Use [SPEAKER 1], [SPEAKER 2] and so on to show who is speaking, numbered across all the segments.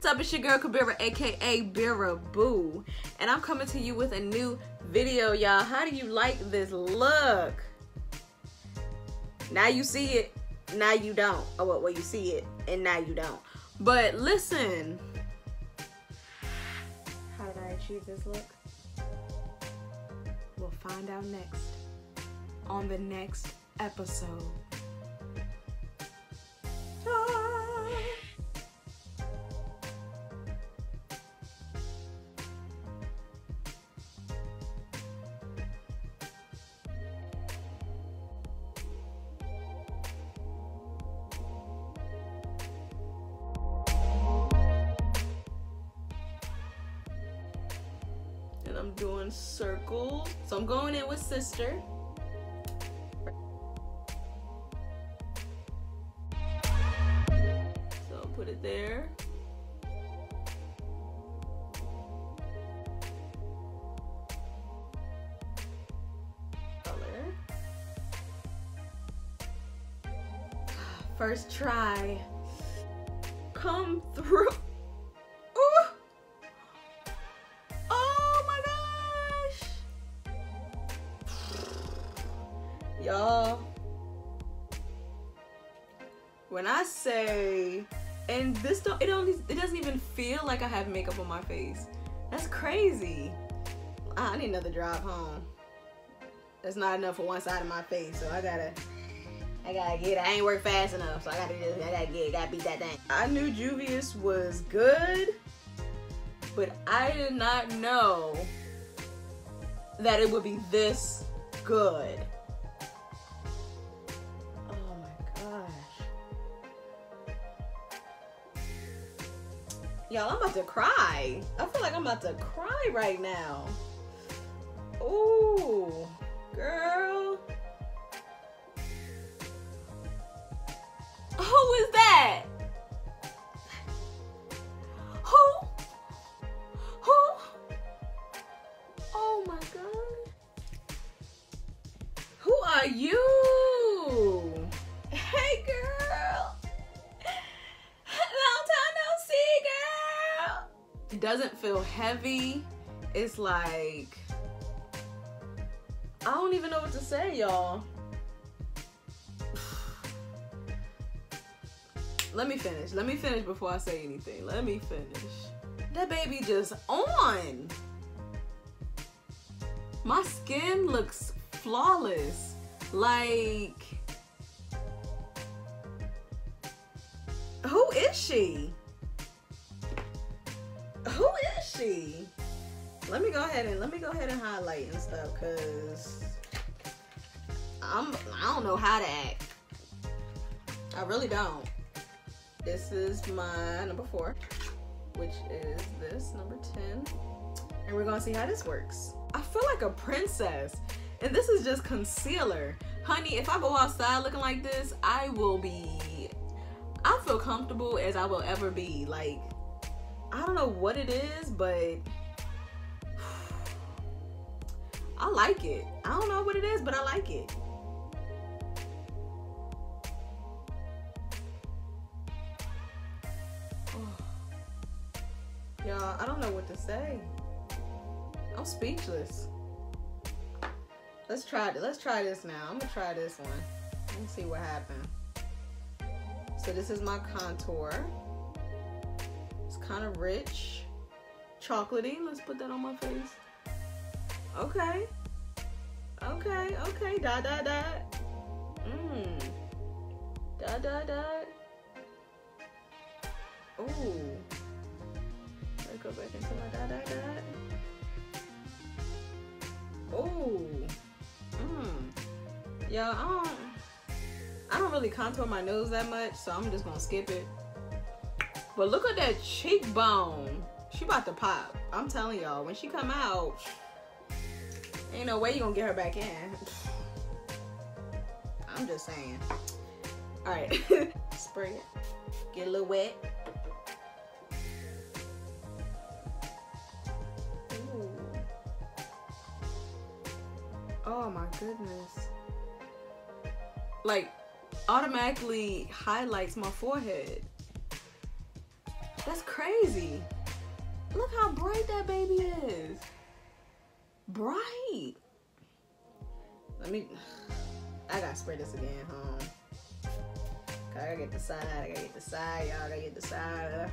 [SPEAKER 1] What's up, it's your girl Kabira, aka Bira Boo, and I'm coming to you with a new video, y'all. How do you like this look? Now you see it, now you don't. Oh, well, you see it and now you don't. But listen, how did I achieve this look? We'll find out next on the next episode. And I'm doing circles. So I'm going in with sister. So I'll put it there. Color. First try. Come through. Y'all, when I say, and this it doesn't even feel like I have makeup on my face. That's crazy. I need another drive home. That's not enough for one side of my face, so I gotta get it. I ain't work fast enough, so I gotta beat that thing. I knew Juvia's was good, but I did not know that it would be this good. Y'all, I'm about to cry. I feel like I'm about to cry right now. Ooh, girl. Who is that? Who? Oh my God. Who are you? Hey, girl. It doesn't feel heavy. It's like, I don't even know what to say, y'all. Let me finish before I say anything. Let me finish. That baby just on. My skin looks flawless. Like, who is she? Who is she? Let me go ahead and highlight and stuff, cause I don't know how to act. I really don't. This is my number 4, which is this number 10, and we're gonna see how this works. I feel like a princess, and this is just concealer, honey. If I go outside looking like this, I feel comfortable as I will ever be. Like, I don't know what it is, but I like it. I don't know what it is, but I like it. Oh. Y'all, I don't know what to say. I'm speechless. Let's try this now. I'm gonna try this one. Let's see what happens. So this is my contour. Kind of rich, chocolatey. Let's put that on my face. Okay. Dot. Dot. Ooh. Let's go back into my dot. Ooh. Y'all, I don't really contour my nose that much, so I'm just gonna skip it. But look at that cheekbone. She about to pop. I'm telling y'all, when she come out, ain't no way you gonna get her back in. I'm just saying. All right, spray it. Get a little wet. Ooh. Oh my goodness. Like, automatically highlights my forehead. That's crazy. Look how bright that baby is. Bright. I gotta spray this again, huh? I gotta get the side, I gotta get the side, y'all gotta get the side.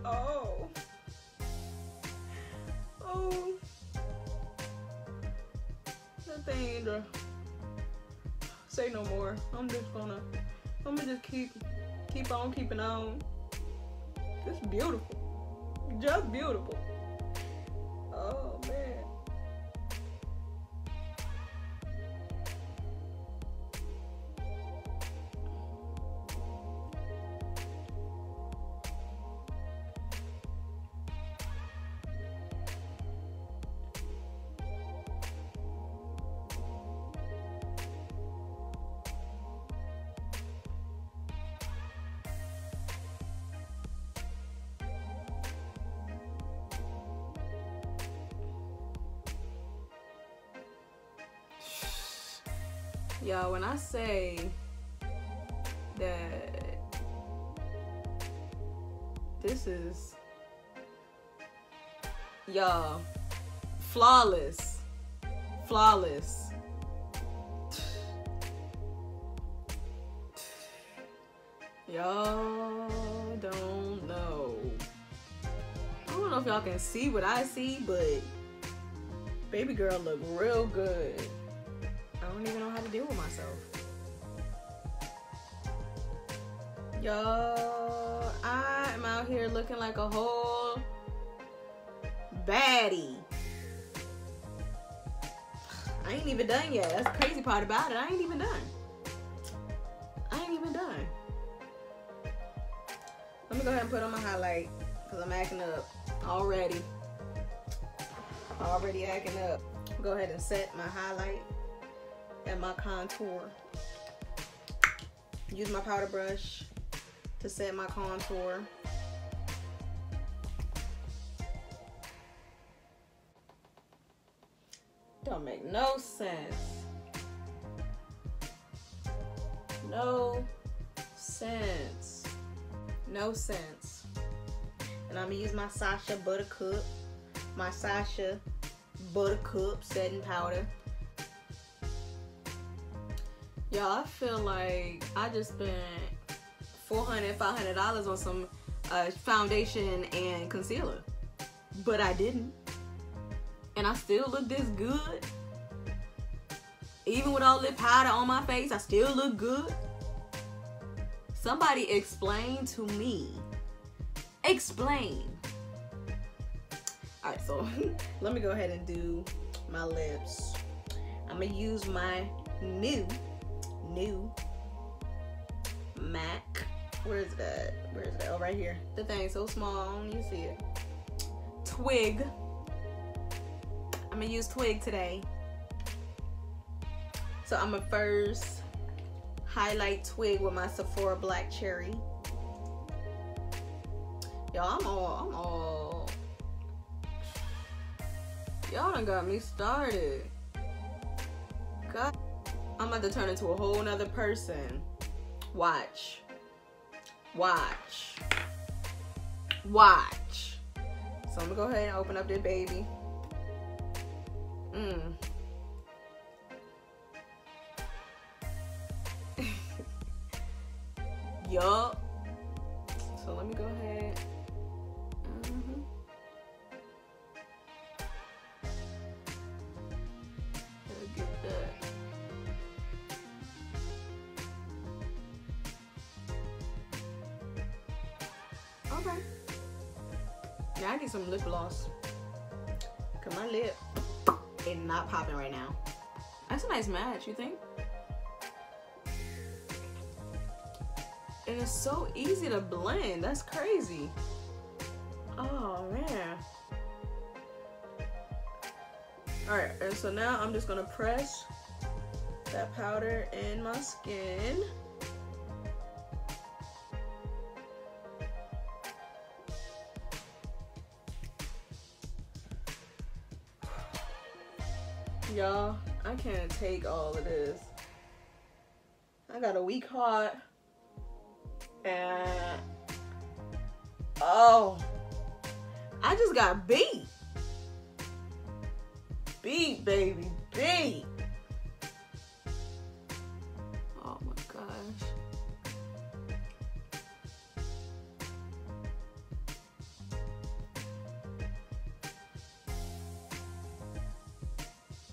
[SPEAKER 1] Oh. Oh. That thing ain't to say no more. I'm gonna just keep on keeping on. It's beautiful. Just beautiful. Oh man. Y'all, when I say that this is, y'all, flawless. Y'all don't know. I don't know if y'all can see what I see, but baby girl look real good. I don't even know how to deal with myself. Y'all, I am out here looking like a whole baddie. I ain't even done yet. That's the crazy part about it. I ain't even done. Let me go ahead and put on my highlight because I'm acting up already. Already acting up. Go ahead and set my highlight and my contour. Use my powder brush to set my contour. Don't make no sense. No sense. No sense. And I'm gonna use my Sasha Buttercup. My Sasha Buttercup setting powder. Y'all, I feel like I just spent $400, $500 on some foundation and concealer. But I didn't. And I still look this good. Even with all this powder on my face, I still look good. Somebody explain to me. Explain. Alright, so let me go ahead and do my lips. I'm going to use my new MAC. Where is that? Where is that? Oh, right here. The thing's so small, I don't even see it. Twig. I'm going to use Twig today. So I'm going to first highlight Twig with my Sephora Black Cherry. Y'all, I'm all. Y'all done got me started. God, I'm about to turn into a whole nother person. Watch. Watch. Watch. So I'm gonna go ahead and open up this baby. Yup. So let me go ahead. Get that. Okay. Now I need some lip gloss. Cause my lip is not popping right now. That's a nice match, you think? And it's so easy to blend. That's crazy. Oh man. Alright, and so now I'm just gonna press that powder in my skin. Y'all, I can't take all of this. I got a weak heart. And oh, I just got beat. Beat, baby, beat. Oh my gosh.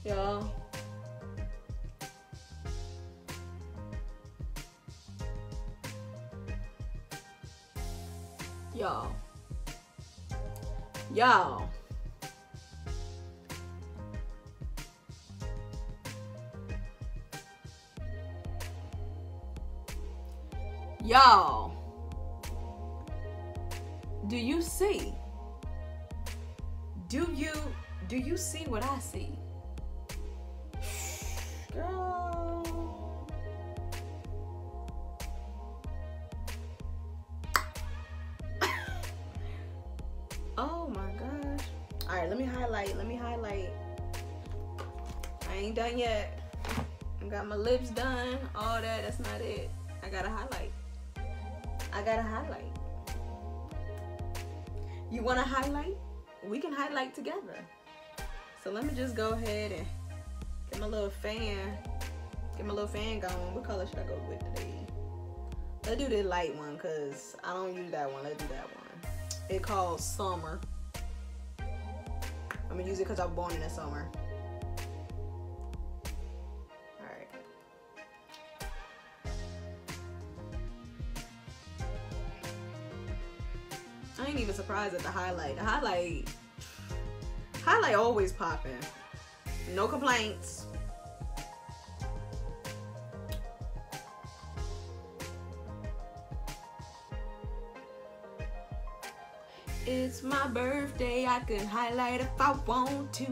[SPEAKER 1] Y'all. Y'all. Y'all. Y'all. Do you see? Do you see what I see? Girl. Oh my gosh. All right, let me highlight. I ain't done yet. I got my lips done. All that, that's not it. I gotta highlight. You wanna highlight? We can highlight together. So let me just go ahead and get my little fan. Going. What color should I go with today? Let's do the light one because I don't use that one. Let's do that one. It's called Summer. I'm gonna use it because I'm born in the summer. Alright. I ain't even surprised at the highlight. The highlight always popping. No complaints. It's my birthday, I can highlight if I want to.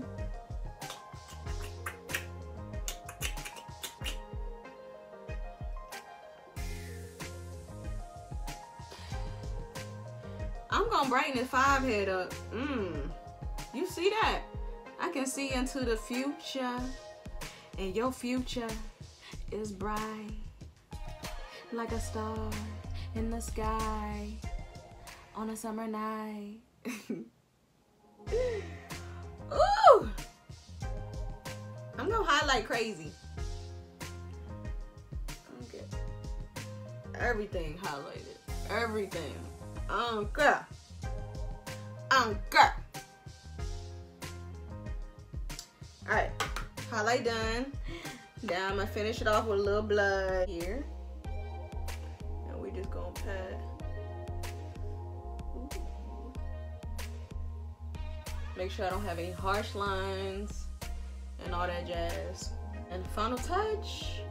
[SPEAKER 1] I'm gonna brighten the 5 head up. You see that? I can see into the future, and your future is bright like a star in the sky on a summer night. Ooh! I'm gonna highlight crazy. Okay. Everything highlighted. Everything. I don't care. Alright. Highlight done. Now I'm gonna finish it off with a little blood here. And we just gonna pat. Make sure I don't have any harsh lines and all that jazz. And final touch,